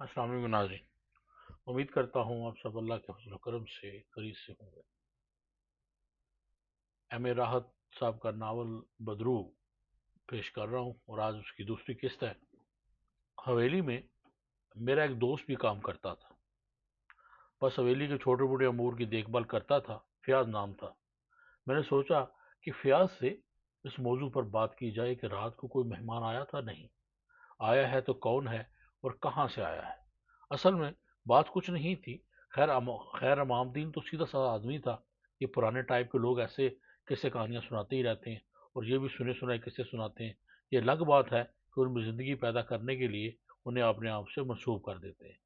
अस्सलाम वालेकुम नाज़रीन। उम्मीद करता हूँ आप सब अल्लाह के फजल करम से खैरियत से होंगे। एम ए राहत साहब का नावल बदरू पेश कर रहा हूँ और आज उसकी दूसरी किस्त है। हवेली में मेरा एक दोस्त भी काम करता था, बस हवेली के छोटे मोटे अमूर की देखभाल करता था। फयाज नाम था। मैंने सोचा कि फयाज से इस मौजू पर बात की जाए कि रात को कोई मेहमान आया था, नहीं आया है तो कौन है और कहाँ से आया है। असल में बात कुछ नहीं थी। खैर अमामदीन तो सीधा साधा आदमी था। ये पुराने टाइप के लोग ऐसे किस्से कहानियां सुनाते ही रहते हैं और ये भी सुने सुनाए किस्से सुनाते हैं। ये अलग बात है कि उनमें ज़िंदगी पैदा करने के लिए उन्हें अपने आप से मंसूब कर देते हैं।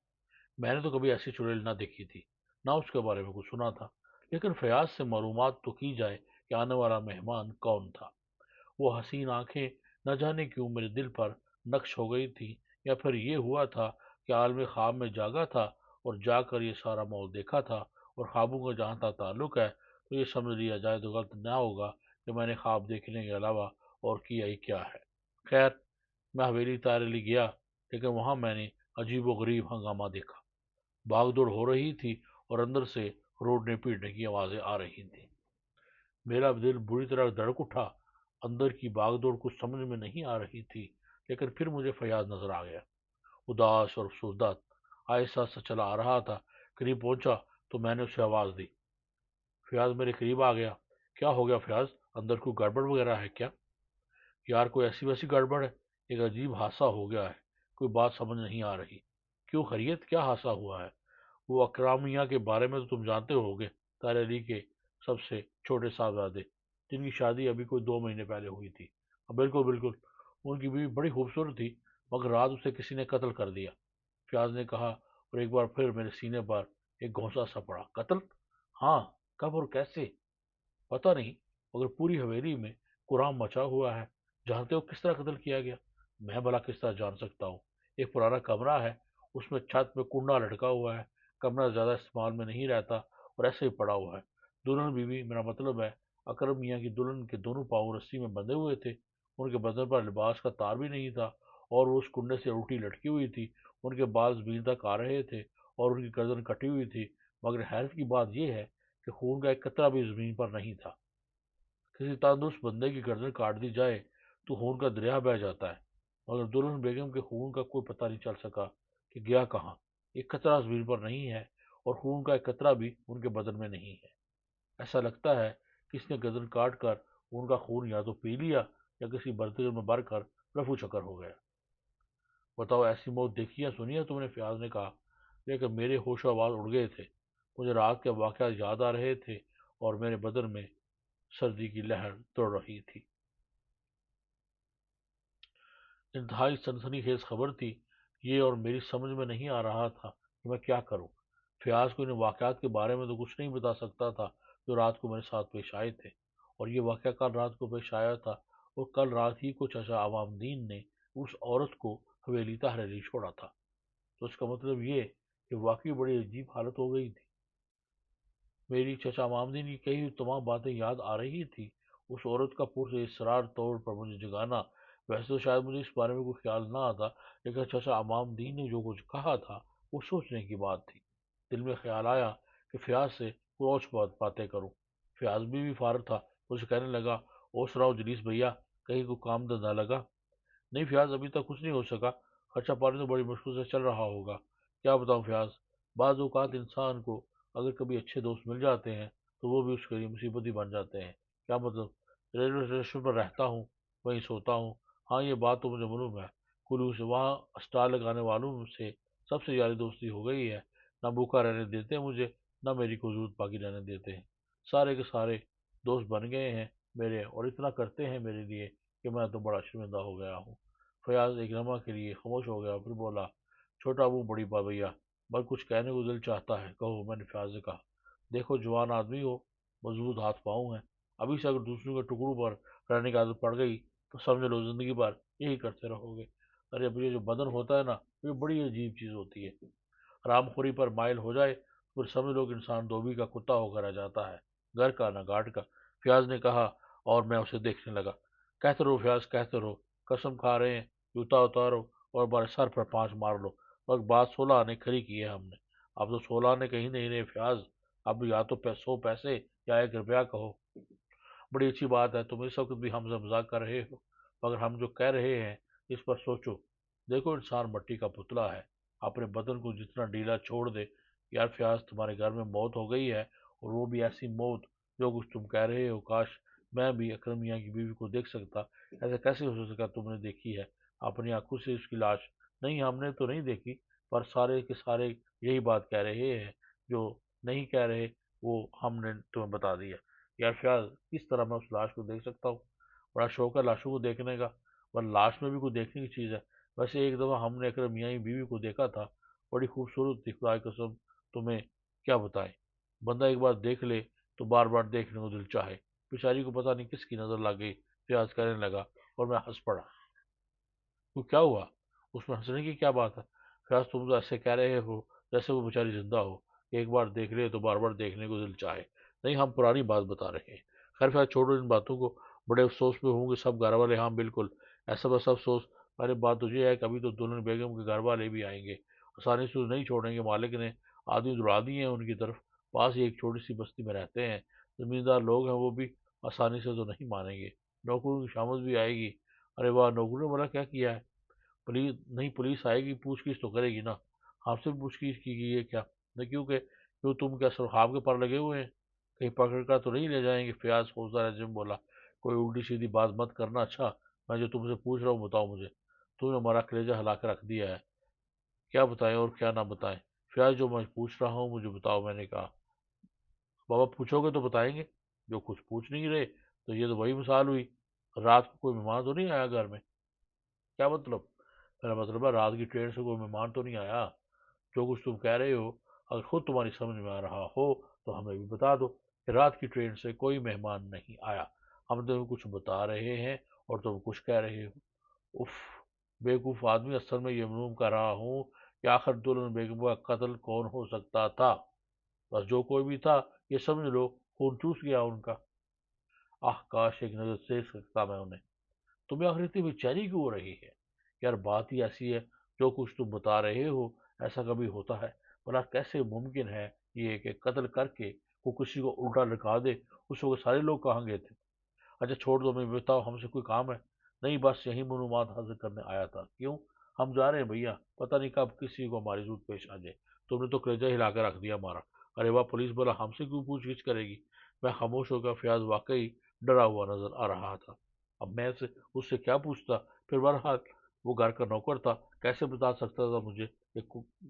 मैंने तो कभी ऐसी चुड़ैल ना देखी थी, ना उसके बारे में कुछ सुना था। लेकिन फयाज से मालूमात तो की जाए कि आने वाला मेहमान कौन था। वो हसीन आंखें न जाने क्यों मेरे दिल पर नक्श हो गई थी, या फिर ये हुआ था कि आलम ख्वाब में जागा था और जाकर ये सारा माहौल देखा था। और ख्वाबों का जहाँ तक ताल्लुक है तो ये समझ लिया जाए तो गलत ना होगा कि मैंने ख्वाब देखने के अलावा और किया ही क्या है। खैर, मैं हवेली तारेली गया, लेकिन वहां मैंने अजीब व गरीब हंगामा देखा। भाग दौड़ हो रही थी और अंदर से रोडने पीटने की आवाजें आ रही थी। मेरा दिल बुरी तरह धड़क उठा। अंदर की भागदौड़ कुछ समझ में नहीं आ रही थी, लेकिन फिर मुझे फयाज नजर आ गया, उदास और अफसोसदा। आहिस्ता सा चला आ रहा था। करीब पहुंचा तो मैंने उसे आवाज दी। फयाज मेरे करीब आ गया। क्या हो गया फयाज, अंदर कोई गड़बड़ वगैरह है क्या? यार कोई ऐसी वैसी गड़बड़ है, एक अजीब हादसा हो गया है, कोई बात समझ नहीं आ रही। क्यों, खैरियत, क्या हादसा हुआ है? वो अकराम मियाँ के बारे में तो तुम जानते होगे, तारे अली के सबसे छोटे साहबजादे, जिनकी शादी अभी कोई 2 महीने पहले हुई थी। हाँ, बिल्कुल बिल्कुल। उनकी बीवी बड़ी खूबसूरत थी, मगर रात उसे किसी ने कत्ल कर दिया, फयाज ने कहा। और एक बार फिर मेरे सीने पर एक घोंसा सा पड़ा। कत्ल? हाँ। कब और कैसे? पता नहीं, मगर पूरी हवेली में कुराम मचा हुआ है। जानते हो किस तरह कत्ल किया गया? मैं भला किस तरह जान सकता हूँ। एक पुराना कमरा है, उसमें छत में कुंडा लटका हुआ है। कमरा ज्यादा इस्तेमाल में नहीं रहता और ऐसे ही पड़ा हुआ है। दुल्हन बीवी, मेरा मतलब है अकरम मियाँ की दुल्हन के दोनों पाँव रस्सी में बंधे हुए थे। उनके बदन पर लिबास का तार भी नहीं था और वो उस कुंडे से उल्टी लटकी हुई थी। उनके बाल जमीन तक आ रहे थे और उनकी गर्दन कटी हुई थी। मगर हैरत की बात यह है कि खून का एक कतरा भी जमीन पर नहीं था। किसी तंदुरुस्त बंदे की गर्दन काट दी जाए तो खून का दरिया बह जाता है, मगर दुल्हन बेगम के खून का कोई पता नहीं चल सका कि गया कहाँ। एक कतरा जमीन पर नहीं है और खून का एक कतरा भी उनके बदन में नहीं है। ऐसा लगता है किसने गर्दन काट कर उनका खून या तो पी लिया या किसी बर्तन में भरकर रफू चक्कर हो गया। बताओ, ऐसी मौत देखी या सुनी है तुमने? फयाज ने कहा। लेकिन मेरे होशो आवाज उड़ गए थे। मुझे रात के वाकयात याद आ रहे थे और मेरे बदन में सर्दी की लहर दौड़ रही थी। इंतहाई सनसनीखेज खबर थी ये, और मेरी समझ में नहीं आ रहा था कि मैं क्या करूं। फयाज को इन वाकयात के बारे में तो कुछ नहीं बता सकता था जो रात को मेरे साथ पेश आए थे। और ये वाकया कल रात को पेश आया था, और कल रात ही को चाचा अवामुद्दीन ने उस औरत को हवेली तहरीरी छोड़ा था। तो इसका मतलब ये कि वाकई बड़ी अजीब हालत हो गई थी। मेरी चचा मामदीन की कही हुई तमाम बातें याद आ रही थी। उस औरत का पुरअसरार तौर पर मुझे जगाना, वैसे तो शायद मुझे इस बारे में कोई ख्याल ना आता, लेकिन चचा अमामदीन ने जो कुछ कहा था वो सोचने की बात थी। दिल में ख्याल आया कि फयाज से कुछ बहुत बातें करूं। फयाज भी फारग था। मुझे कहने लगा, और सुनाओ जलीस भैया, कहीं को काम धंधा लगा? नहीं फयाज, अभी तक कुछ नहीं हो सका। खर्चा पानी तो बड़ी मुश्किल से चल रहा होगा। क्या बताऊं फयाज, बाज़ औक़ात इंसान को अगर कभी अच्छे दोस्त मिल जाते हैं तो वो भी उसके लिए मुसीबत ही बन जाते हैं। क्या मतलब? रेलवे स्टेशन पर रहता हूँ, वहीं सोता हूँ। हाँ, ये बात तो मुझे मालूम है। कुल्लू से वहाँ स्टाल लगाने वालों से सबसे ज्यादा दोस्ती हो गई है। ना भूखा रहने देते हैं मुझे, ना मेरी को जरूरत बाकी रहने देते हैं। सारे के सारे दोस्त बन गए हैं मेरे, और इतना करते हैं मेरे लिए कि मैं तो बड़ा शर्मिंदा हो गया हूँ। फयाज एक लम्हा के लिए खामोश हो गया, फिर बोला, छोटा मुंह बड़ी बात भैया, बस कुछ कहने को दिल चाहता है, कहो। मैंने फयाज से कहा, देखो जवान आदमी हो, मजबूत हाथ पाँव हैं। अभी से अगर दूसरों के टुकड़ों पर रहने की आदत पड़ गई तो समझ लो जिंदगी भर यही करते रहोगे। अरे अब ये जो बदन होता है ना, ये बड़ी अजीब चीज होती है। हरामखोरी पर माइल हो जाए तो फिर समझ लो कि इंसान धोबी का कुत्ता होकर आ जाता है, घर का ना घाट का। फयाज ने कहा, और मैं उसे देखने लगा। कहते रहो फयाज, कहते रहो। कसम खा रहे हैं, जूता उतारो और हमारे सर पर 5 मार लो। وقت بعد 16 آنے کھڑی کی ہے ہم نے، اب تو 16 آنے کہیں نہیں رہے فیاض، اب یا تو 100 پیسے یا 1 روپیہ کہو۔ بڑی اچھی بات ہے، تم اس وقت بھی ہم سے مذاق کر رہے ہو، مگر ہم جو کہہ رہے ہیں اس پر سوچو۔ دیکھو انسان مٹی کا پتلا ہے، اپنے بدن کو جتنا ڈھیلا چھوڑ دے۔ یار فیاض تمہارے گھر میں موت ہو گئی ہے، اور وہ بھی ایسی موت جو کچھ تم کہہ رہے ہو، کاش میں بھی اکرم میاں کی بیوی کو دیکھ سکتا۔ ایسا کیسے ہو سکتا تم نے دیکھی ہے اپنی آنکھوں سے اس کی لاش؟ نہیں ہم نے تو نہیں دیکھی، پر سارے کے سارے یہی بات کہہ رہے ہیں، جو نہیں کہہ رہے وہ ہم نے تمہیں بتا دیا۔ یار فیاض کس طرح میں اس لاش کو دیکھ سکتا ہوں؟ بڑا شوق ہے لاشوں کو دیکھنے کا، پر لاش میں بھی کوئی دیکھنے کی چیز ہے؟ ویسے ایک دفعہ ہم نے اکرم میاں کی بیوی کو دیکھا تھا، بڑی خوبصورت تھی، خدا کی قسم تمہیں کیا بتائیں۔ بندہ ایک بار دیکھ لے تو بار بار دیکھنے کو دل چاہے۔ بیچاری کو پتہ نہیں کس کی نظر لگ گئی، فیاض کہنے لگا، اور میں ہنس پڑا۔ تو کیا ہوا؟ اس میں ہنسنے کی کیا بات ہے؟ فیاض تم تو ایسے کہہ رہے ہو جیسے وہ بیچاری زندہ ہو، ایک بار دیکھ لے تو بار بار دیکھنے کو دل چاہے۔ نہیں ہم پرانی بات بتا رہے ہیں۔ خیر فیاض چھوڑو ان باتوں کو، بڑے افسوس میں ہوں گے سب گھر والے۔ ہاں بالکل، ایسا بس افسوس، ارے بات تو یہ ہے کہ ابھی تو دلہن بیگم کے گھر والے بھی آئیں گے، آسانی سے نہیں چھوڑیں گے، مالک نے آدمی دوڑا دیے ہیں ان کی طرف، پاس ہی ایک چھوٹی سی بستی میں رہتے ہیں، زمیندار لوگ ہیں، وہ بھی آسانی سے تو نہیں مانیں گے، نوکروں کی شامت بھی آئے گی۔ ارے واہ، نوکروں نے بڑا کیا کیا ہے؟ پولیس نہیں، پولیس آئے گی، پوچھ گچھ تو کرے گی نا، ہم سے پوچھ گچھ کی گئی ہے کیا؟ نہیں کیونکہ کیوں تم کیا سر خواب کے پر لگے ہوئے ہیں؟ کہیں پکڑ کر تو نہیں لے جائیں گے؟ فیاض خوفزدہ لہجے میں بولا، کوئی الٹی سیدھی بات مت کرنا، اچھا میں جو تم سے پوچھ رہا ہوں بتاؤ مجھے، تم نے ہمارا کلیجہ ہلا کے رکھ دیا ہے، کیا بتائیں اور کیا نہ بتائیں؟ فیاض جو میں پوچھ رہا ہوں مجھے بتاؤ، میں نے کہا۔ بابا پوچھو گے تو بتائیں گے، جو کچھ پوچھ نہیں رہے تو یہ تو وہی مثال ہوئی، رات کو کوئی مہمان تو نہیں آیا گھر میں؟ کیا مطلب؟ میرا مطلب ہے رات کی ٹرین سے کوئی مہمان تو نہیں آیا؟ جو کچھ تم کہہ رہے ہو اگر خود تمہاری سمجھ میں آ رہا ہو تو ہمیں بھی بتا دو کہ رات کی ٹرین سے کوئی مہمان نہیں آیا، ہم تمہیں کچھ بتا رہے ہیں اور تم کچھ کہہ رہے ہو۔ اف، بیوقوف آدمی، اصل میں یہ معلوم کر رہا ہوں کہ آخر دلہن بیگم کا قتل کون ہو سکتا تھا، بس جو کوئی بھی تھا یہ سمجھ لو خون چوس گیا ان کا۔ آہ کاش ایک نظر دیکھ سکتا میں انہیں۔ تمہیں آخر اتنی بے چینی کیوں ہو رہی ہے؟ یار بات ہی ایسی ہے، جو کچھ تم بتا رہے ہو ایسا کبھی ہوتا ہے؟ بھلا کیسے ممکن ہے یہ کہ قتل کر کے وہ کسی کو الٹا لٹکا دے؟ اس وقت سارے لوگ کہاں گئے تھے؟ اچھا چھوڑ دو، میں بتاؤ ہم سے کوئی کام ہے؟ نہیں بس یہی معلومات حاصل کرنے آیا تھا۔ کیوں؟ ہم جا رہے ہیں بھیا، پتہ نہیں کب کسی کو ہماری ضرورت پیش آ جائے، تم نے تو کلیجہ ہلا کے رکھ دیا ہمارا۔ ارے واہ، پولیس بولا ہم سے کیوں پوچھ گچھ کرے گی؟ میں خاموش ہو گیا، فیاض واقعی ڈرا ہوا نظر آ رہا تھا۔ اب میں اس سے کیا پوچھتا؟ پھر بہرحال وہ گھر کا نوکر تھا، کیسے بتا سکتا تھا مجھے کہ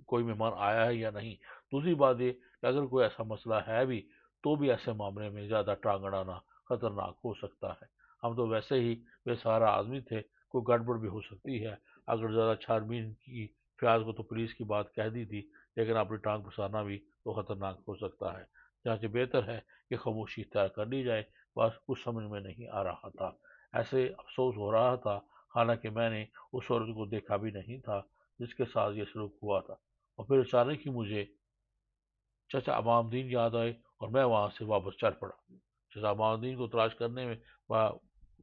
کوئی مہمان آیا ہے یا نہیں؟ دوسری بات یہ کہ اگر کوئی ایسا مسئلہ ہے بھی تو بھی ایسے معاملے میں زیادہ ٹانگ اڑانا خطرناک ہو سکتا ہے۔ ہم تو ویسے ہی بے سہارا آدمی تھے، کوئی گڑبڑ بھی ہو سکتی ہے، اگر زیادہ چھان بین کی فیاض کو تو پولیس کی بات کہہ دی تھی، لیکن اپنی ٹانگ پھنسانا بھی تو خطرناک ہو سکتا ہے، چنانچہ بہتر ہے کہ خاموشی اختیار کر لی جائے۔ بس کچھ سمجھ میں نہیں آ رہا تھا، ایسے افسوس ہو رہا تھا، حالانکہ میں نے اس عورت کو دیکھا بھی نہیں تھا جس کے ساتھ یہ سلوک ہوا تھا۔ اور پھر اچانک ہی مجھے چچا امام الدین یاد آئے اور میں وہاں سے واپس چل پڑا۔ چچا امام الدین کو تلاش کرنے میں وہاں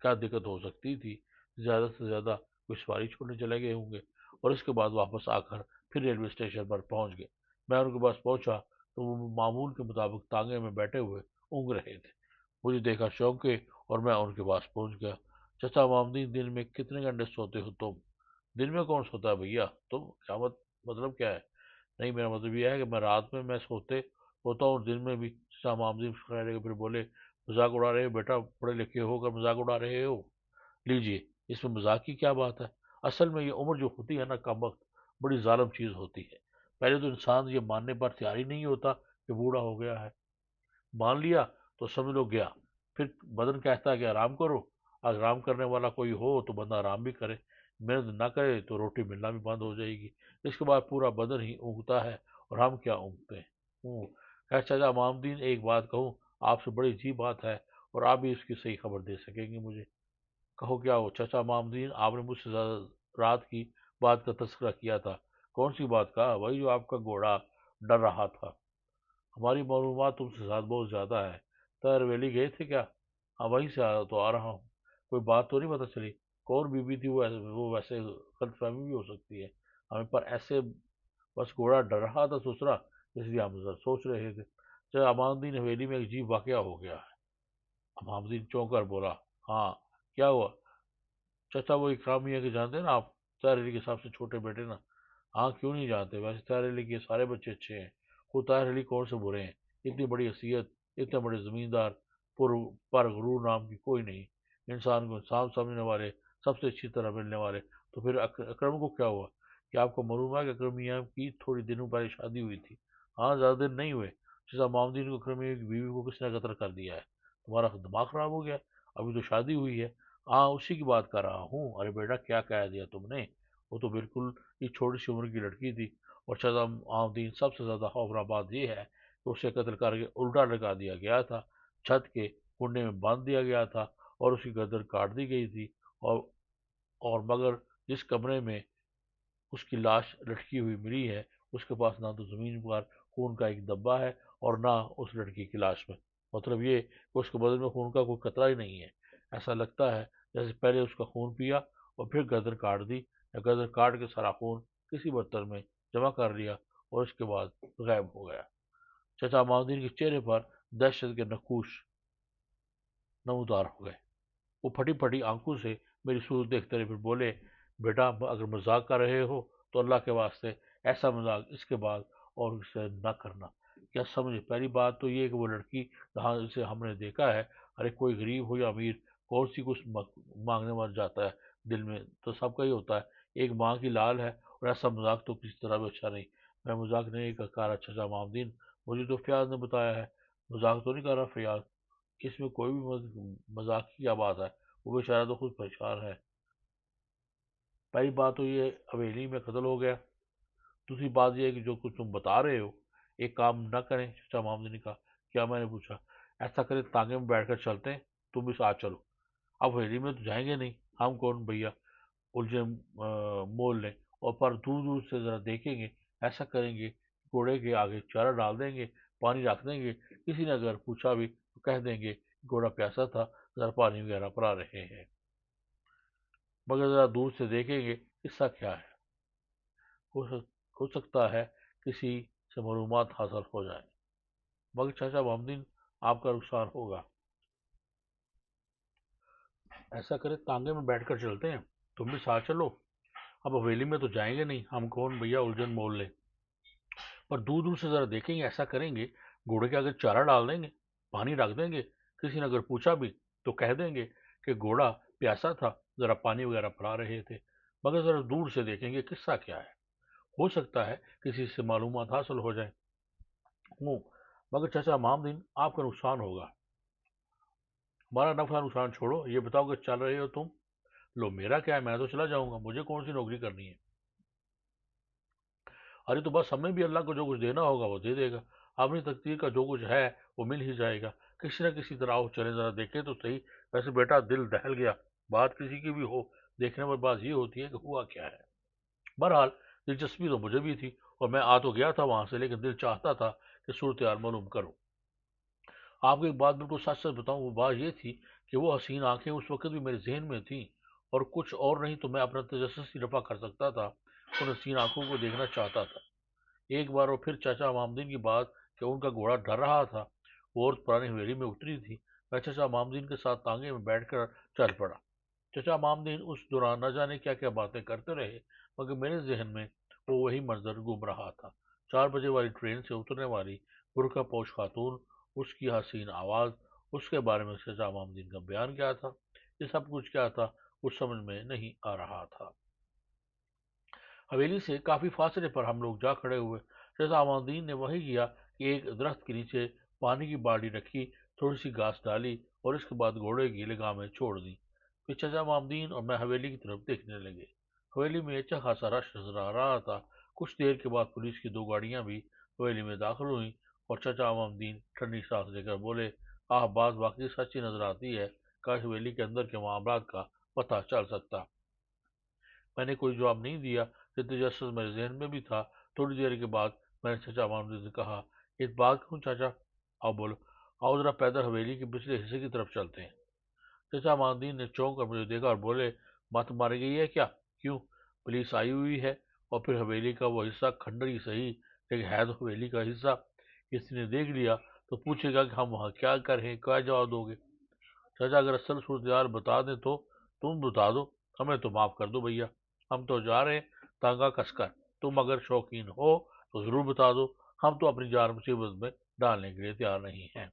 کیا دقت ہو سکتی تھی؟ زیادہ سے زیادہ کوئی سواری چھوڑنے چلے گئے ہوں گے، اور اس کے بعد واپس آ کر پھر ریلوے اسٹیشن پر پہنچ گئے۔ میں ان کے پاس پہنچا تو وہ معمول کے مطابق تانگے میں بیٹھے ہوئے اونگ رہے تھے۔ مجھے دیکھا چونکے اور میں ان کے پاس پہنچ گیا۔ چچا امام الدین، دن میں کتنے گھنٹے سوتے ہو تم؟ دن میں کون سوتا ہے بھیا؟ تم کیا مطلب کیا ہے؟ نہیں میرا مطلب یہ ہے کہ میں رات میں سوتے ہوتا ہوں، دن میں بھی۔ شاہ آمدی خیر پھر بولے، مذاق اڑا رہے ہو بیٹا، پڑھے لکھے ہو کر مذاق اڑا رہے ہو؟ لیجئے، اس میں مذاق کی کیا بات ہے؟ اصل میں یہ عمر جو ہوتی ہے نا کم وقت، بڑی ظالم چیز ہوتی ہے۔ پہلے تو انسان یہ ماننے پر تیار ہی نہیں ہوتا کہ بوڑھا ہو گیا ہے، مان لیا تو سمجھ لو گیا، پھر بدن کہتا ہے کہ آرام کرو، آرام کرنے والا کوئی ہو تو بندہ آرام بھی کرے، محنت نہ کرے تو روٹی ملنا بھی بند ہو جائے گی، اس کے بعد پورا بدن ہی اونگتا ہے، اور ہم کیا اونگتے ہیں؟ خیر چچا امام الدین، ایک بات کہوں آپ سے، بڑی عجیب بات ہے، اور آپ بھی اس کی صحیح خبر دے سکیں گے مجھے۔ کہو کیا ہو چچا امام الدین، آپ نے مجھ سے زیادہ رات کی بات کا تذکرہ کیا تھا، کون سی بات کا؟ وہی جو آپ کا گھوڑا ڈر رہا تھا۔ ہماری معلومات تم سے بہت زیادہ ہے، تیر ویلی گئے تھے کیا؟ ہاں وہیں سے تو آ رہا ہوں، کوئی بات تو نہیں پتہ چلی؟ کون بی بی تھی وہ ویسے غلط فہمی بھی ہو سکتی ہے ہمیں، پر ایسے बस घोड़ा डर रहा था ससुरा, इसलिए हम जरा सोच रहे थे। चाचा अमानुद्दीन, हवेली में एक अजीब वाकया हो गया है। अमानुद्दीन चौंक कर बोला, हाँ, क्या हुआ? चाचा, वो इकराम मियाँ के जानते हैं ना आप, ताहिर अली के सबसे छोटे बेटे ना। हाँ, क्यों नहीं जानते? वैसे ताहिर अली के सारे बच्चे अच्छे हैं, खुद ताहिर अली कौन से बुरे हैं? इतनी बड़ी हैसियत, इतने बड़े जमींदार, पर गुरूर नाम की कोई नहीं, इंसान को इंसान समझने वाले, सबसे अच्छी तरह मिलने वाले। तो फिर अकरम को क्या हुआ? क्या आपको मालूम है कि अकरम मियाँ की थोड़ी दिनों पहले शादी हुई थी? हाँ, ज़्यादा दिन नहीं हुए। जैसा मामदीन को अकरम मियाँ की बीवी को किसने कत्ल कर दिया है? तुम्हारा दिमाग खराब हो गया? अभी तो शादी हुई है। हाँ, उसी की बात कर रहा हूँ। अरे बेटा, क्या कह दिया तुमने? वो तो बिल्कुल ये छोटी सी उम्र की लड़की थी। और शहजाद आमदीन, सबसे ज्यादा खौफनाक बात यह है कि उसे कत्ल करके उल्टा लटका दिया गया था, छत के कुंडे में बांध दिया गया था, और उसकी गर्दन काट दी गई थी। और और मगर जिस कमरे में उसकी लाश लटकी हुई मिली है, उसके पास ना तो जमीन पर खून का एक धब्बा है, और ना उस लड़की की लाश में। मतलब ये कि उसके बदन में खून का कोई कतरा ही नहीं है। ऐसा लगता है जैसे पहले उसका खून पिया और फिर गर्दन काट दी, या गर्दन काट के सारा खून किसी बर्तन में जमा कर लिया और उसके बाद गायब हो गया। चचा माउद्दीन के चेहरे पर दहशत के नकूश नमूदार हो गए। वो फटी फटी आंखों से मेरी सूरत देखते रहे, फिर बोले, बेटा, अगर मजाक कर रहे हो तो अल्लाह के वास्ते ऐसा मजाक इसके बाद और इससे न करना। क्या समझे? पहली बात तो ये कि वो लड़की जहाँ से हमने देखा है, अरे कोई गरीब हो या अमीर, कौन सी कुछ मांगने मर जाता है? दिल में तो सबका ही होता है। एक माँ की लाल है, और ऐसा मजाक तो किसी तरह भी अच्छा नहीं। मैं मजाक नहीं कर रहा चाचा मामदीन, मुझे तो फयाज ने बताया है। मजाक तो नहीं कर रहा फयाज, इसमें कोई भी मजाक की क्या बात है? वो बेचारा तो खुद परेशान है। पहली बात तो ये हवेली में कत्ल हो गया। दूसरी बात ये है कि जो कुछ तुम बता रहे हो, एक काम न करें? चाचा मामदनी ने कहा। क्या? मैंने पूछा। ऐसा करें, तांगे में बैठकर चलते हैं, तुम भी साथ चलो। अब हवेली में तो जाएंगे नहीं, हम कौन भैया, उलझे मोल लें, और पर दूर दूर से जरा देखेंगे। ऐसा करेंगे, घोड़े के आगे चारा डाल देंगे, पानी रख देंगे, किसी ने अगर पूछा भी तो कह देंगे घोड़ा प्यासा था, जरा पानी वगैरह पिला रहे हैं। मगर जरा दूर से देखेंगे, किस्सा क्या है? हो सक, हो सकता है किसी से मालूमात हासिल हो जाए। मगर चाचा मोहम्मदीन, आपका नुकसान होगा। ऐसा करें, तांगे में बैठकर चलते हैं, तुम भी साथ चलो। अब हवेली में तो जाएंगे नहीं, हम कौन भैया उलझन मोल ले, पर दूर दूर से जरा देखेंगे। ऐसा करेंगे, घोड़े के आगे चारा डाल देंगे, पानी रख देंगे, किसी ने अगर पूछा भी तो कह देंगे कि घोड़ा प्यासा था, जरा पानी वगैरह पिला रहे थे। मगर जरा दूर से देखेंगे, किस्सा क्या है? हो सकता है किसी से मालूमात हासिल हो जाए। हूँ, मगर चाचा मामदीन, आपका नुकसान होगा। हमारा नफा नुकसान छोड़ो, ये बताओ कि चल रहे हो तुम? लो, मेरा क्या है, मैं तो चला जाऊंगा, मुझे कौन सी नौकरी करनी है? अरे तो बस, हमें भी अल्लाह को जो कुछ देना होगा वो दे देगा। अपनी तकदीर का जो कुछ है वो मिल ही जाएगा। किसी न किसी तरह आओ, चले, जरा देखें तो सही। वैसे बेटा, दिल दहल गया, बात किसी की भी हो, देखने पर बात ये होती है कि हुआ क्या है। बहरहाल, दिलचस्पी तो मुझे भी थी, और मैं आ तो गया था वहां से, लेकिन दिल चाहता था कि सूरत हाल मालूम करूं। आपको एक बात बिल्कुल सच सच बताऊं, वो बात ये थी कि वो हसीन आंखें उस वक्त भी मेरे जहन में थीं, और कुछ और नहीं तो मैं अपना तजस्सुस ही रफा कर सकता था, उन हसीन आंखों को देखना चाहता था। एक बार और फिर चाचा मामदीन की बात कि उनका घोड़ा डर रहा था, वो औरत पुरानी हवेली में उतरी थी। मैं चाचा मामदीन के साथ तांगे में बैठकर चल पड़ा। चाचा मामदीन उस दौरान न जाने क्या क्या बातें करते रहे, मगर मेरे जहन में वो वही मंजर घूम रहा था। 4 बजे वाली ट्रेन से उतरने वाली बुरका पोश खातून, उसकी हसीन आवाज, उसके बारे में चाचा मामदीन का बयान क्या था, ये सब कुछ क्या था, कुछ समझ में नहीं आ रहा था। हवेली से काफी फासले पर हम लोग जा खड़े हुए। शहजामुद्दीन ने वही किया कि एक दरख्त के नीचे पानी की बाल्टी रखी, थोड़ी सी घास डाली, और इसके बाद घोड़े की लगामें छोड़ दी। फिर चचा मामदीन और मैं हवेली की तरफ देखने लगे। हवेली में अच्छा खासा रश नजर आ रहा था। कुछ देर के बाद पुलिस की 2 गाड़ियां भी हवेली में दाखिल हुई, और चचा मामदीन ठंडी सांस लेकर बोले, आह, बात वाकई सच्ची नजर आती है। काश हवेली के अंदर के मामलात का पता चल सकता। मैंने कोई जवाब नहीं दिया, कि तजस्सुस मेरे जहन में भी था। थोड़ी देर के बाद मैंने चाचा मामूद से कहा, एक बात कहूँ चाचा? आओ बोलो। आओ जरा पैदल हवेली के पिछले हिस्से की तरफ चलते हैं। चाचा मामदीन ने चौंक कर मुझे देखा और बोले, मत मारी गई है क्या? क्यों? पुलिस आई हुई है, اور پھر حویلی کا وہ حصہ کھنڈر ہی صحیح لیکن ہے تو حویلی کا حصہ، کسی نے دیکھ لیا تو پوچھے گا کہ ہم وہاں کیا کر ہیں، کیا جواب دو گے؟ چاچا اگر اصل صورتحال بتا دیں تو تم بتا دو، ہمیں تو معاف کر دو بھیا، ہم تو جا رہے ہیں تانگا کس کر، تم اگر شوقین ہو تو ضرور بتا دو، ہم تو اپنی جان مصیبت میں ڈالنے کے لیے تیار نہیں ہیں۔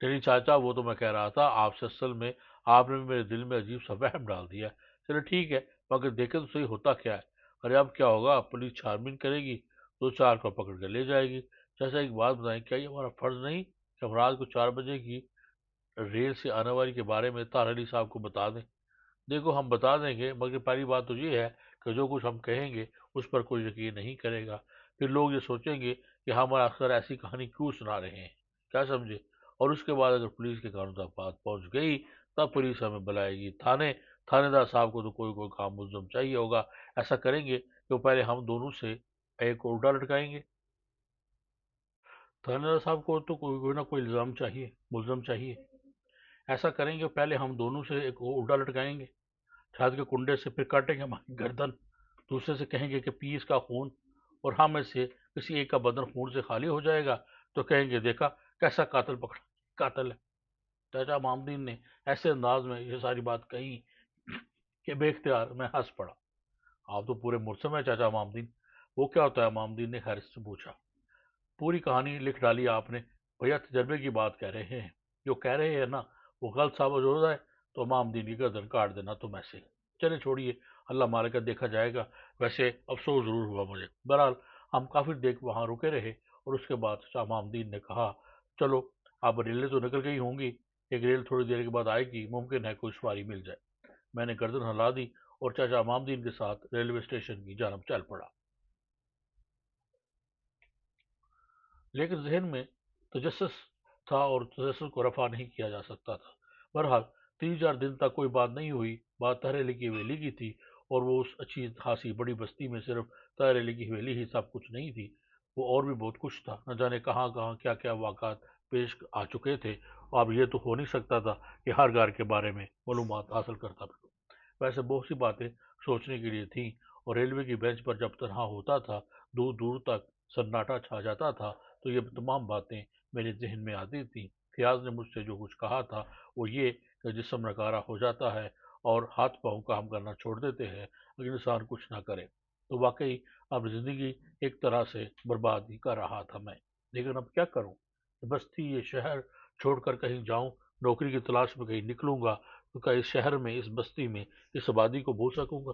نہیں چاچا، وہ تو میں کہہ رہا تھا آپ سے، اصل میں آپ نے بھی میرے دل میں عجیب سا وہم ڈال دیا ہے۔ چلو ٹھیک ہے، مگر دیکھیں تو صحیح ہوتا کیا ہے؟ ارے اب کیا ہوگا، پولیس چھان بین کرے گی، دو چار کو پکڑ کے لے جائے گی۔ چاچا ایک بات بتائیں، کیا یہ ہمارا فرض نہیں کہ ہم رات کو 4 بجے کی ریل سے آنے والی کے بارے میں طاہر علی صاحب کو بتا دیں؟ دیکھو ہم بتا دیں گے، مگر پہلی بات تو یہ ہے کہ جو کچھ ہم کہیں گے اس پر کوئی یقین نہیں کرے گا، پھر لوگ یہ سوچیں گے کہ ہم اکثر ایسی کہانی کیوں سنا رہے ہیں، کیا سمجھے؟ اور اس کے بعد اگر پولیس کے کانوں تک بات پہنچ گئی تب پولیس ہمیں بلائے گی تھانے دار صاحب کو تو کوئی کام ملزم چاہیے ہوگا، ایسا کریں گے کہ وہ پہلے ہم دونوں سے ایک کو الٹا لٹکائیں گے۔ تھانے دار صاحب کو تو کوئی نہ کوئی الزام چاہیے، ملزم چاہیے، ایسا کریں گے پہلے ہم دونوں سے ایک کو الٹا لٹکائیں گے، چھات کے کنڈے سے، پھر کاٹیں گے ہماری گردن، دوسرے سے کہیں گے کہ پی اس کا خون، اور ہم میں سے کسی ایک کا بدن خون سے خالی ہو جائے گا تو کہیں گے دیکھا کیسا قاتل پکڑا، قاتل ہے۔ چاچا مامدین نے ایسے انداز میں یہ ساری بات کہی کہ بے اختیار میں ہنس پڑا۔ آپ تو پورے مرسم ہے چاچا مامدین۔ وہ کیا ہوتا ہے؟ مامدین نے حیرت سے پوچھا۔ پوری کہانی لکھ ڈالی آپ نے، بھیا تجربے کی بات کہہ رہے ہیں، جو کہہ رہے ہیں نا وہ غلط ثابت ہو جائے تو مامدین کی گردن کاٹ دینا تم ایسے ہی۔ چلے چھوڑیے، اللہ مالک کا دیکھا جائے گا، ویسے افسوس ضرور ہوا مجھے۔ بہرحال ہم کافی دیر وہاں رکے رہے اور اس کے بعد شاہ مامدین نے کہا چلو اب ریلیں تو نکل گئی ہوں گی، ایک ریل تھوڑی دیر کے بعد آئے گی، ممکن ہے کوئی سواری مل جائے۔ میں نے گردن ہلا دی اور چاچا مامدین کے ساتھ ریلوے اسٹیشن کی جانب چل پڑا، لیکن ذہن میں تجسس تھا اور تجسس کو رفع نہیں کیا جا سکتا تھا۔ بہرحال 3 4 دن تک کوئی بات نہیں ہوئی، بات طاہر علی کی حویلی کی تھی، اور وہ اس اچھی خاصی بڑی بستی میں صرف طاہر علی کی حویلی ہی سب کچھ نہیں تھی، وہ اور بھی بہت کچھ تھا، نہ جانے کہاں کہاں کیا کیا واقعات پیش آ چکے تھے۔ اب یہ تو ہو نہیں سکتا تھا کہ ہر گھر کے بارے میں معلومات حاصل کرتا پھروں، ویسے بہت سی باتیں سوچنے کے لیے تھیں، اور ریلوے کی بینچ پر جب تنہا ہوتا تھا، دور دور تک سناٹا چھا جاتا تھا، تو یہ تمام باتیں میرے ذہن میں آتی تھیں۔ فیاض نے مجھ سے جو کچھ کہا تھا وہ یہ کہ جسم نکارا ہو جاتا ہے اور ہاتھ پاؤں کام کرنا چھوڑ دیتے ہیں اگر انسان کچھ نہ کرے، تو واقعی اب زندگی ایک طرح سے برباد ہی کر رہا تھا میں، لیکن اب کیا کروں؟ یہ بستی، یہ شہر چھوڑ کر کہیں جاؤں، نوکری کی تلاش میں کہیں نکلوں گا تو کیا اس شہر میں، اس بستی میں، اس آبادی کو بھول سکوں گا؟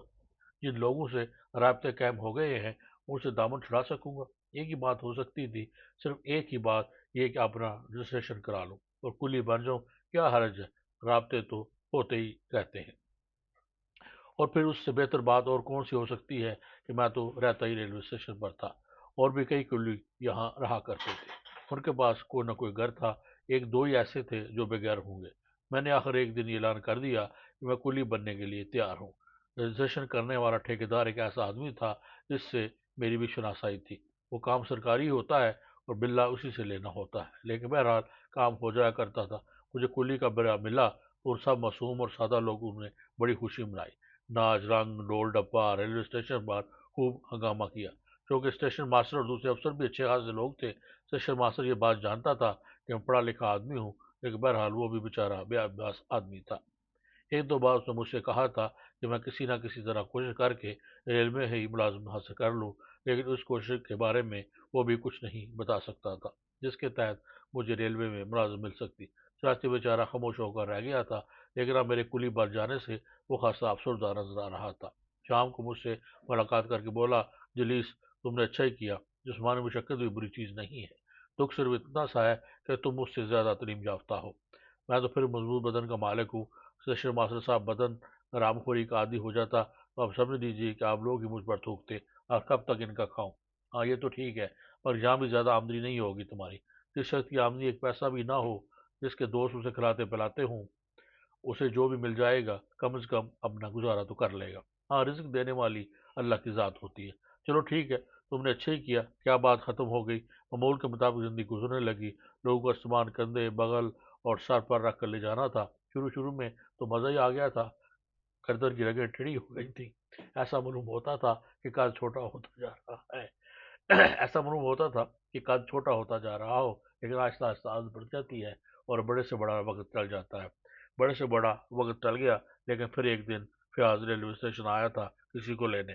جن لوگوں سے رابطے قائم ہو گئے ہیں ان سے دامن چھڑا سکوں گا؟ ایک ہی بات ہو سکتی تھی، صرف ایک ہی بات، یہ کہ اپنا رجسٹریشن کرا لوں اور کلی بن جاؤں، کیا حرج ہے، رابطے تو ہوتے ہی رہتے ہیں۔ اور پھر اس سے بہتر بات اور کون سی ہو سکتی ہے کہ میں تو رہتا ہی ریلوے اسٹیشن پر تھا، اور بھی کئی کلی یہاں رہا کرتے تھے، ان کے پاس کوئی نہ کوئی گھر تھا، ایک دو ہی ایسے تھے جو بے گھر ہوں گے۔ میں نے آخر ایک دن اعلان کر دیا کہ میں کلی بننے کے لیے تیار ہوں۔ رجسٹریشن کرنے والا ٹھیکیدار ایک ایسا آدمی تھا جس سے میری بھی شناسائی تھی، وہ کام سرکاری ہوتا ہے اور بلہ اسی سے لینا ہوتا ہے، لیکن بہرحال کام ہو جایا کرتا تھا۔ مجھے کلی کا برا ملا اور سب معصوم اور سادہ لوگوں نے بڑی خوشی منائی، ناچ رنگ ڈول ڈپا، ریلوے اسٹیشن پر خوب ہنگامہ کیا، کیونکہ اسٹیشن ماسٹر اور دوسرے افسر بھی اچھے خاصے لوگ تھے۔ اسٹیشن ماسٹر یہ بات جانتا تھا کہ میں پڑھا لکھا آدمی ہوں، لیکن بہرحال وہ بھی بیچارہ بے عباس آدمی تھا۔ ایک دو بار اس نے مجھ سے کہا تھا کہ میں کسی نہ کسی طرح کوشش کر کے ریلوے ہی ملازم حاصل کر لوں، لیکن اس کوشش کے بارے میں وہ بھی کچھ نہیں بتا سکتا تھا جس کے تحت مجھے ریلوے میں ملازم مل سکتی۔ چاچی بیچارہ خاموش ہو کر رہ گیا تھا، لیکن اب میرے کلی بر جانے سے وہ خاصا افسردہ نظر آ رہا تھا۔ شام کو مجھ سے ملاقات کر کے بولا، جلیس تم نے اچھا ہی کیا، جسمانی مشقت بھی بری چیز نہیں ہے، دکھ صرف اتنا سا ہے کہ تم مجھ سے زیادہ تعلیم یافتہ ہو، میں تو پھر مضبوط بدن کا مالک ہوں۔ سیشن ماسٹر صاحب بدن رام خوری کا عادی ہو جاتا تو آپ سمجھ لیجیے کہ آپ لوگ ہی مجھ پر تھوکتے، اور کب تک ان کا کھاؤں؟ ہاں یہ تو ٹھیک ہے، پر یہاں بھی زیادہ آمدنی نہیں ہوگی تمہاری۔ جس شخص کی آمدنی ایک پیسہ بھی نہ ہو، جس کے دوست اسے کھلاتے پلاتے ہوں، اسے جو بھی مل جائے گا کم از کم اپنا گزارا تو کر لے گا۔ ہاں رزق دینے والی اللہ کی ذات ہوتی ہے۔ چلو ٹھیک ہے، تم نے اچھا ہی کیا، کیا بات ختم ہو گئی، معمول کے مطابق زندگی گزرنے لگی، لوگوں کا سامان کندھے بغل اور سر پر رکھ کر لے جانا تھا، شروع شروع میں تو مزہ ہی آ گیا تھا، गर्दन की रगें टेढ़ी हो गई थी। ऐसा मालूम होता था कि कद छोटा होता जा रहा है। ऐसा मालूम होता था कि कद छोटा होता जा रहा हो, लेकिन आहिस्ता आहिस्ता आदत बढ़ जाती है और बड़े से बड़ा वक्त टल जाता है। बड़े से बड़ा वक्त टल गया, लेकिन फिर एक दिन फयाज रेलवे स्टेशन आया था किसी को लेने।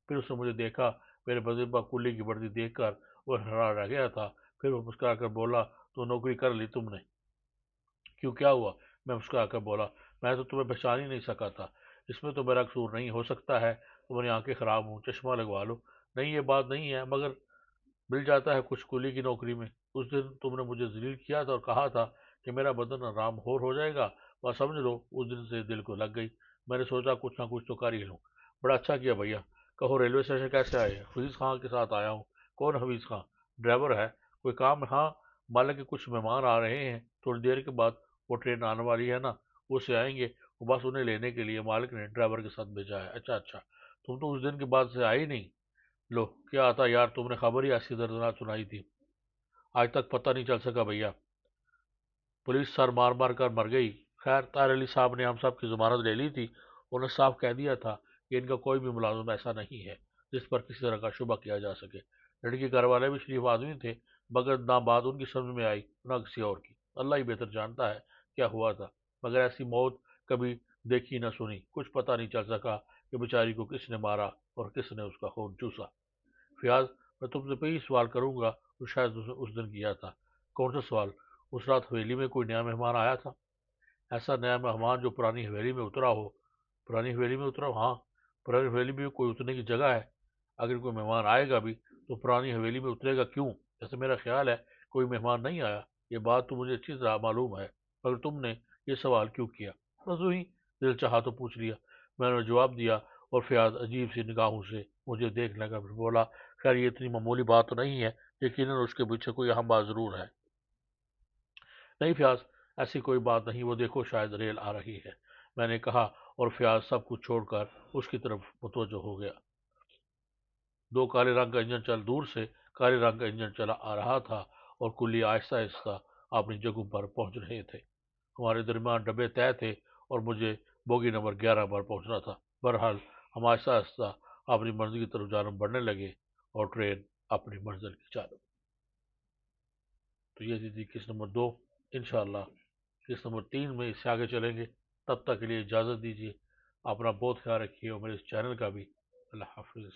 फिर उसने मुझे देखा, मेरे वजीफा कुल्ली की वर्दी देखकर वो हैरान रह गया था। फिर वो मुस्कुरा कर बोला, तो नौकरी कर ली तुमने? क्यों, क्या हुआ? मैं मुस्कुरा कर बोला, मैं तो तुम्हें पहचान ही नहीं सका था। इसमें तो मेरा कसूर नहीं, हो सकता है तुम्हारी आंखें खराब हों, चश्मा लगवा लो। नहीं, ये बात नहीं है, मगर मिल जाता है कुछ कुली की नौकरी में। उस दिन तुमने मुझे जलील किया था और कहा था कि मेरा बदन आराम हो जाएगा, बस समझ लो उस दिन से दिल को लग गई। मैंने सोचा कुछ ना कुछ तो कर ही लूँ। बड़ा अच्छा किया भैया। कहो रेलवे स्टेशन कैसे आए? हफीज खां के साथ आया हूँ। कौन हफीज खां? ड्राइवर है। कोई काम? हाँ, मालिक के कुछ मेहमान आ रहे हैं, थोड़ी देर के बाद वो ट्रेन आने वाली है ना, उससे आएंगे। वो बस उन्हें लेने के लिए मालिक ने ड्राइवर के साथ भेजा है। अच्छा अच्छा, तुम तो उस दिन के बाद से आई नहीं। लो, क्या आता यार, तुमने खबर ही ऐसी दर्दनाक सुनाई थी, आज तक पता नहीं चल सका भैया। पुलिस सर मार मार कर मर गई। खैर, तार अली साहब ने हम सब की जमानत ले ली थी। उन्हें साफ कह दिया था कि इनका कोई भी मुलाजिम ऐसा नहीं है जिस पर किसी तरह का शुबा किया जा सके। लड़की घर वाले भी शरीफ आदमी थे, मगर ना बात उनकी समझ में आई ना किसी और की। अल्लाह ही बेहतर जानता है क्या हुआ था, मगर ऐसी मौत कभी देखी ना सुनी। कुछ पता नहीं चल सका कि बेचारी को किसने मारा और किसने उसका खून चूसा। फियाज, मैं तुमसे वही सवाल करूंगा तो शायद उस दिन किया था। कौन सा सवाल? उस रात हवेली में कोई नया मेहमान आया था? ऐसा नया मेहमान जो पुरानी हवेली में उतरा हो? पुरानी हवेली में उतरा? हाँ, पुरानी हवेली में कोई उतरने की जगह है। अगर कोई मेहमान आएगा भी तो पुरानी हवेली में उतरेगा क्यों? जैसे मेरा ख्याल है कोई मेहमान नहीं आया। ये बात तो मुझे अच्छी तरह मालूम है, मगर तुमने ये सवाल क्यों किया? बस वही, दिल चाहा तो पूछ लिया। मैंने जवाब दिया और फयाज अजीब सी निगाहों से मुझे देख लगा, फिर बोला, खैर ये इतनी मामूली बात तो नहीं है, यकीनन उसके पीछे कोई अहम बात जरूर है। नहीं फयाज, ऐसी कोई बात नहीं, वो देखो शायद रेल आ रही है, मैंने कहा। और फयाज सब कुछ छोड़कर उसकी तरफ मुतवज्जो हो गया। दो काले रंग का इंजन चल दूर से काले रंग का इंजन चला आ रहा था और कुल्ली आहिस्ता आहिस्ता अपनी जगह पर पहुंच रहे थे। हमारे दरमियान डब्बे तय थे और मुझे बोगी नंबर 11 पर पहुंचना था। बहरहाल हम आहिस्ता आहिस्ता अपनी मंजिल की तरफ जानब बढ़ने लगे और ट्रेन अपनी मंजिल की जानब। तो ये थी किस्त नंबर 2। इंशाअल्लाह किस्त नंबर 3 में इससे आगे चलेंगे। तब तक के लिए इजाज़त दीजिए। अपना बहुत ख्याल रखिए और मेरे इस चैनल का भी। अल्लाह हाफिज़।